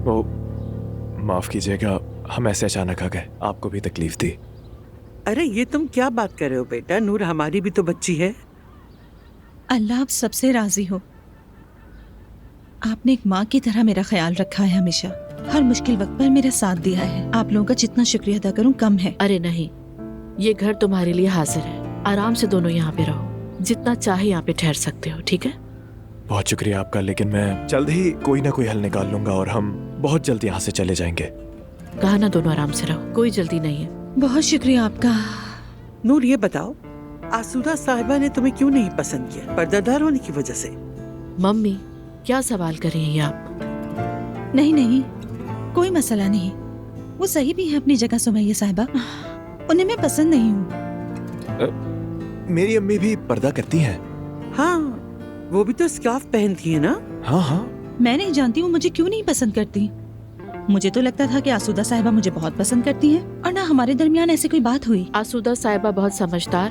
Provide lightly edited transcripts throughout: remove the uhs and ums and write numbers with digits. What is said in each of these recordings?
वो माफ कीजिएगा, हम ऐसे अचानक आ गए, आपको भी तकलीफ दी। अरे ये तुम क्या बात कर रहे हो बेटा, नूर हमारी भी तो बच्ची है। अल्लाह आप सबसे राजी हो। आपने एक माँ की तरह मेरा ख्याल रखा है, हमेशा हर मुश्किल वक्त पर मेरा साथ दिया है। आप लोगों का जितना शुक्रिया अदा करूं कम है। अरे नहीं, ये घर तुम्हारे लिए हाजिर है। आराम से दोनों यहाँ पे रहो, जितना चाहे यहाँ पे ठहर सकते हो, ठीक है? बहुत शुक्रिया आपका, लेकिन मैं जल्द ही कोई ना कोई हल निकाल लूंगा और हम बहुत जल्द यहाँ से चले जाएंगे। कहा ना दोनों आराम से रहो, कोई जल्दी नहीं है। बहुत शुक्रिया आपका। नूर ये बताओ, आसूदा साहिबा ने तुम्हें क्यों नहीं पसंद किया? पर्दादार होने की वजह से? मम्मी क्या सवाल कर रही हैं ये आप? नहीं नहीं, कोई मसला नहीं। वो सही भी है अपनी जगह सुमैया साहिबा, उन्हें मैं पसंद नहीं हूँ। मेरी अम्मी भी पर्दा करती हैं। हाँ, वो भी तो स्कार्फ पहनती है ना? हाँ हाँ। मैं नहीं जानती हूँ मुझे क्यों नहीं पसंद करती। मुझे तो लगता था कि आसूदा साहिबा मुझे बहुत पसंद करती है और ना हमारे दरमियान ऐसी कोई बात हुई। आसूदा साहिबा बहुत समझदार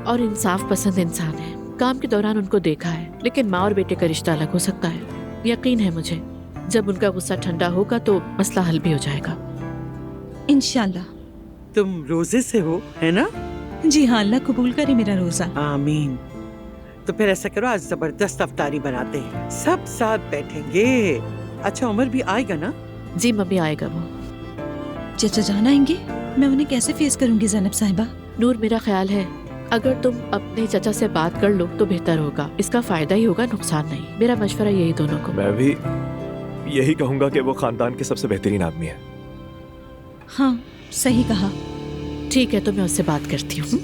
और इंसाफ पसंद इंसान है। काम के दौरान उनको देखा है, लेकिन माँ और बेटे का रिश्ता अलग हो सकता है। यकीन है मुझे, जब उनका गुस्सा ठंडा होगा तो मसला हल भी हो जाएगा इंशाल्लाह। तुम रोजे से हो, है ना? जी हाँ, अल्लाह कबूल करे मेरा रोजा। आमीन। तो फिर ऐसा करो, आज जबरदस्त अफ्तारी बनाते हैं, सब साथ बैठेंगे। अच्छा उमर भी आएगा ना? जी मम्मी, आएगा वो। चचा जान आएंगे? मैं उन्हें कैसे फेस करूंगी ज़ैनब साहिबा? नूर, मेरा ख्याल है अगर तुम अपने चचा से बात कर लो तो बेहतर होगा। इसका फायदा ही होगा, नुकसान नहीं। मेरा मशवरा यही दोनों को। मैं भी यही कहूंगा कि वो खानदान के सबसे बेहतरीन आदमी है। हाँ सही कहा। ठीक है, तो मैं उससे बात करती हूँ।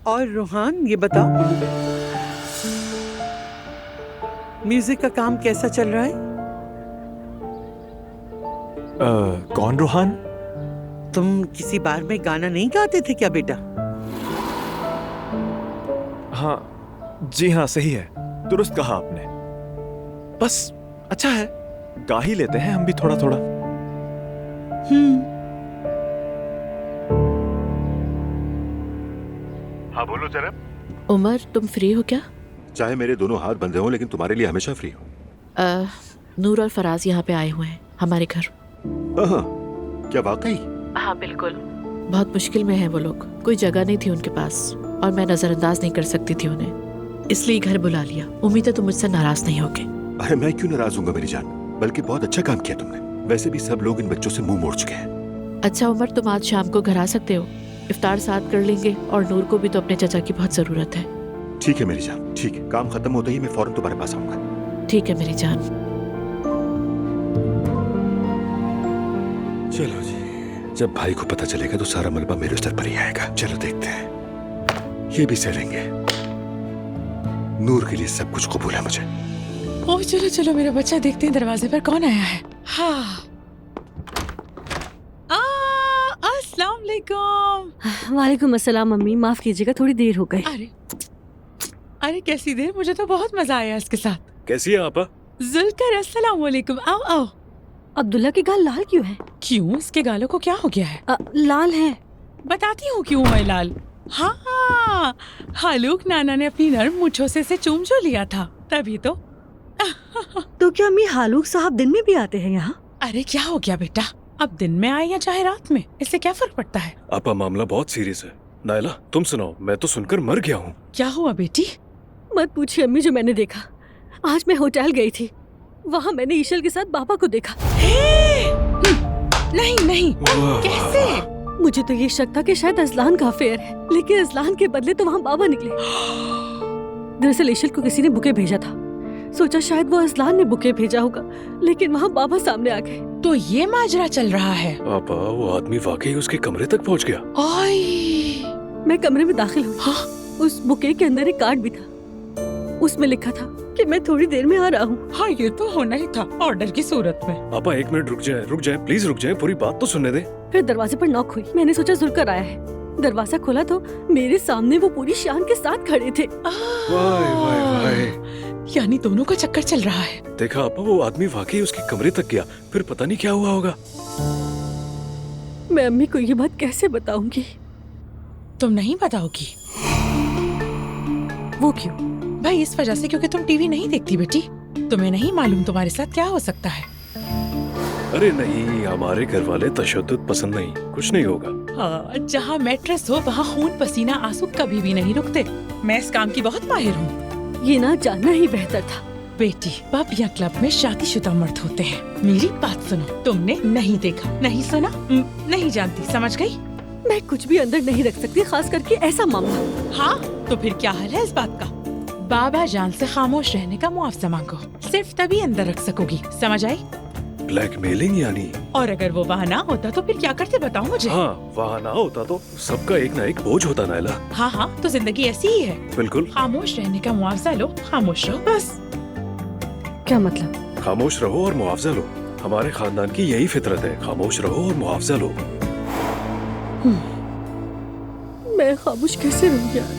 और रूहान ये बताओ, म्यूजिक का काम कैसा चल रहा है? कौन रूहान? तुम किसी बार में गाना नहीं गाते थे क्या बेटा? हाँ जी हाँ, सही है, दुरुस्त कहा आपने। बस अच्छा है, गा ही लेते हैं हम भी थोड़ा थोड़ा। हाँ बोलो जनाब। उमर, तुम फ्री हो क्या? चाहे मेरे दोनों हाथ बंधे हों, लेकिन तुम्हारे लिए हमेशा फ्री हूँ। नूर और फराज यहाँ पे आए हुए हैं हमारे घर। हाँ, क्या वाकई? हाँ बिल्कुल। बहुत मुश्किल में है वो लोग, कोई जगह नहीं थी उनके पास और मैं नजरअंदाज नहीं कर सकती थी उन्हें, इसलिए घर बुला लिया। उम्मीद है तुम मुझसे नाराज नहीं होगे। अरे मैं क्यों नाराज हूँगा मेरी जान, बल्कि बहुत अच्छा काम किया तुमने। वैसे भी सब लोग इन बच्चों से मुंह मोड़ चुके हैं। अच्छा उमर, तुम आज शाम को घर आ सकते हो, इफ्तार साथ कर लेंगे और नूर को भी तो अपने चचा की बहुत जरूरत है। ठीक है मेरी जान, ठीक है। काम खत्म होते ही मैं फौरन तुम्हारे पास आऊंगा। ठीक है मेरी जान। चलो जी, जब भाई को पता चलेगा तो सारा मलबा मेरे स्तर पर ही आएगा। चलो देखते हैं, ये भी सह लेंगे। नूर के लिए सब कुछ कबूल है मुझे। ओह चलो चलो मेरा बच्चा, देखते हैं दरवाजे पर कौन आया है। हाँ, अस्सलाम वालेकुम। वालेकुम अस्सलाम मम्मी, माफ कीजिएगा थोड़ी देर हो गई। अरे अरे कैसी देर, मुझे तो बहुत मजा आया इसके साथ। कैसी है आपा? जुल्कर, अस्सलाम वालेकुम। आओ आओ। अब्दुल्ला के गाल लाल क्यों है? क्यों, इसके गालों को क्या हो गया है? लाल है। बताती हूँ क्यों है लाल। हाँ, हालूक नाना ने अपनी नर्म मूंछों से इसे चूम जो लिया था, तभी तो। तो क्या अम्मी हालूक साहब दिन में भी आते हैं यहाँ? अरे क्या हो गया बेटा, अब दिन में आए या चाहे रात में, इससे क्या फर्क पड़ता है? आपा मामला बहुत सीरियस है। नायला तुम सुनाओ, मैं तो सुनकर मर गया हूँ। क्या हुआ बेटी? मत पूछिए अम्मी, जो मैंने देखा। आज मैं होटल गई थी, वहाँ मैंने ईशल के साथ बाबा को देखा। नहीं नहीं, कैसे? मुझे तो ये शक था कि शायद अजलान का अफेयर है, लेकिन अजलान के बदले तो वहाँ बाबा निकले। दरअसल ईशल को किसी ने बुके भेजा था, सोचा शायद वो अजलान ने बुके भेजा होगा, लेकिन वहाँ बाबा सामने आ गए। तो ये माजरा चल रहा है। आपा वो आदमी वाकई उसके कमरे तक पहुँच गया। मैं कमरे में दाखिल हुई। हाँ? उस बुके के अंदर एक कार्ड भी था, उसमें लिखा था कि मैं थोड़ी देर में आ रहा हूँ। हाँ, ये तो होना ही था ऑर्डर की सूरत में। आपा एक मिनट रुक जाए प्लीज रुक जाए, पूरी बात तो सुनने दे। फिर दरवाजे पर नॉक हुई, मैंने सोचा जुल्कर आया है। दरवाजा खोला तो मेरे सामने वो पूरी शान के साथ खड़े थे। वाह वाह वाह, यानी दोनों का चक्कर चल रहा है। देखा आपा, वो आदमी वाकई उसके कमरे तक गया, फिर पता नहीं क्या हुआ होगा। मैं अम्मी को ये बात कैसे बताऊंगी? तुम नहीं बताओगी? वो क्यों? भाई इस वजह से क्योंकि तुम टीवी नहीं देखती बेटी। तुम्हें नहीं मालूम तुम्हारे साथ क्या हो सकता है। अरे नहीं, हमारे घर वाले तशद्दुद पसंद नहीं, कुछ नहीं होगा। हाँ, जहाँ मैट्रेस हो वहाँ खून पसीना आंसू कभी भी नहीं रुकते। मैं इस काम की बहुत माहिर हूँ। ये ना जानना ही बेहतर था। बेटी, पब या क्लब में शादीशुदा मर्द होते हैं। मेरी बात सुनो, तुमने नहीं देखा, नहीं सुना, नहीं जानती, समझ गई? मैं कुछ भी अंदर नहीं रख सकती, खास करके ऐसा मामला। हाँ, तो फिर क्या हाल है इस बात का? बाबा जान से खामोश रहने का मुआवजा मांगो, सिर्फ तभी अंदर रख सकोगी, समझ आई? ब्लैकमेलिंग यानी? और अगर वो वहाँ ना होता तो फिर क्या करते बताओ मुझे। हाँ, वहाँ ना होता तो सबका एक ना एक बोझ होता नायला। हाँ हाँ, तो जिंदगी ऐसी ही है। बिल्कुल। खामोश रहने का मुआवजा लो, खामोश रहो बस। क्या मतलब? खामोश रहो और मुआवजा लो। हमारे खानदान की यही फितरत है, खामोश रहो और मुआवजा लो। मैं खामोश कैसे रहूं यार?